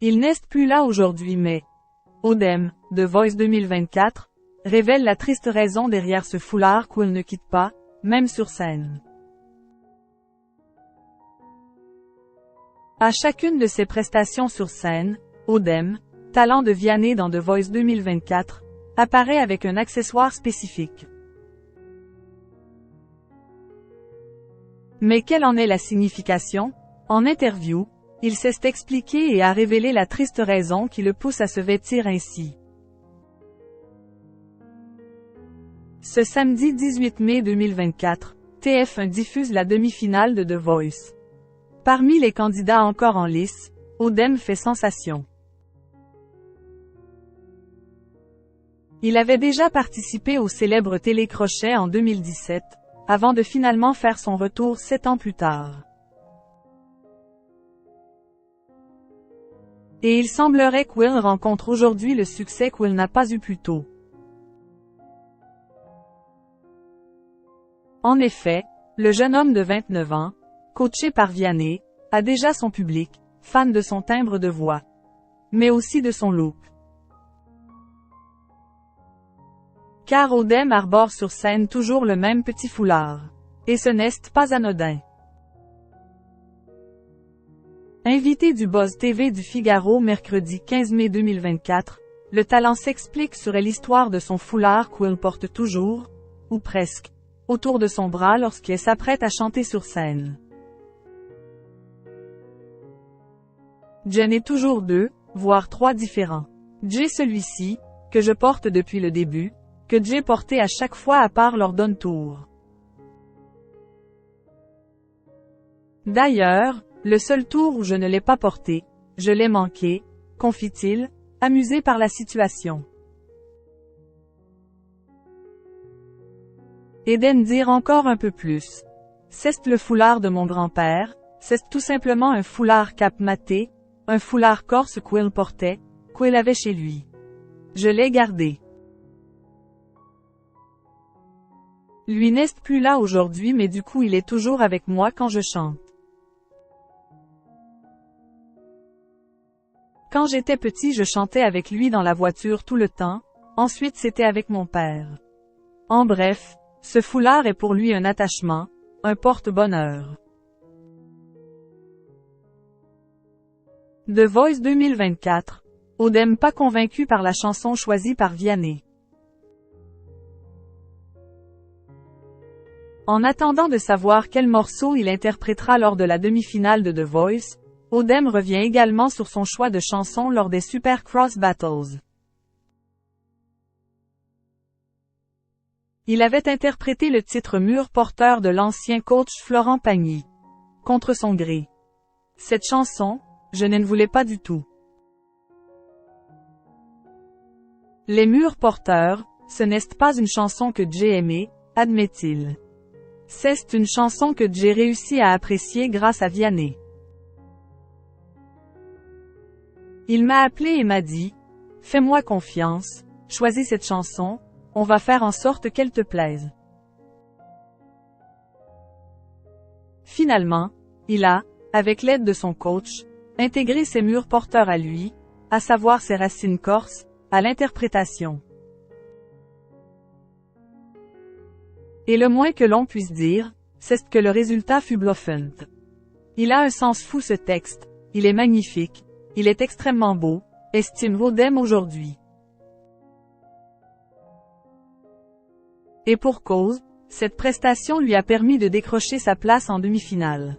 Il n'est plus là aujourd'hui mais Odem, The Voice 2024, révèle la triste raison derrière ce foulard qu'Will ne quitte pas, même sur scène. À chacune de ses prestations sur scène, Odem, talent de Vianney dans The Voice 2024, apparaît avec un accessoire spécifique. Mais quelle en est la signification? En interview, il s'est expliqué et a révélé la triste raison qui le pousse à se vêtir ainsi. Ce samedi 18 mai 2024, TF1 diffuse la demi-finale de The Voice. Parmi les candidats encore en lice, Odem fait sensation. Il avait déjà participé au célèbre télécrochet en 2017, avant de finalement faire son retour 7 ans plus tard. Et il semblerait qu'Will rencontre aujourd'hui le succès qu'Will n'a pas eu plus tôt. En effet, le jeune homme de 29 ans, coaché par Vianney, a déjà son public, fan de son timbre de voix, mais aussi de son look. Car Odem arbore sur scène toujours le même petit foulard. Et ce n'est pas anodin. Invité du Buzz TV du Figaro mercredi 15 mai 2024, le talent s'explique sur l'histoire de son foulard qu'Will porte toujours, ou presque, autour de son bras lorsqu'il s'apprête à chanter sur scène. J'en ai toujours deux, voire trois différents. J'ai celui-ci, que je porte depuis le début, que j'ai porté à chaque fois à part lors d'un tour. D'ailleurs, le seul tour où je ne l'ai pas porté, je l'ai manqué, confie-t-il, amusé par la situation. Eden dire encore un peu plus. C'est le foulard de mon grand-père, c'est tout simplement un foulard cap maté, un foulard corse qu'Will portait, qu'Will avait chez lui. Je l'ai gardé. Lui n'est plus là aujourd'hui mais du coup il est toujours avec moi quand je chante. Quand j'étais petit je chantais avec lui dans la voiture tout le temps, ensuite c'était avec mon père. En bref, ce foulard est pour lui un attachement, un porte-bonheur. The Voice 2024. Odem pas convaincu par la chanson choisie par Vianney. En attendant de savoir quel morceau il interprétera lors de la demi-finale de The Voice, Odem revient également sur son choix de chanson lors des Super Cross Battles. Il avait interprété le titre Mur porteur de l'ancien coach Florent Pagny. Contre son gré. Cette chanson, je ne voulais pas du tout. Les murs porteurs, ce n'est pas une chanson que j'ai aimée, admet-il. C'est une chanson que j'ai réussi à apprécier grâce à Vianney. Il m'a appelé et m'a dit, « Fais-moi confiance, choisis cette chanson, on va faire en sorte qu'elle te plaise. » Finalement, il a, avec l'aide de son coach, intégré ses murs porteurs à lui, à savoir ses racines corses, à l'interprétation. Et le moins que l'on puisse dire, c'est que le résultat fut bluffant. Il a un sens fou ce texte, il est magnifique, il est extrêmement beau, estime Odem aujourd'hui. Et pour cause, cette prestation lui a permis de décrocher sa place en demi-finale.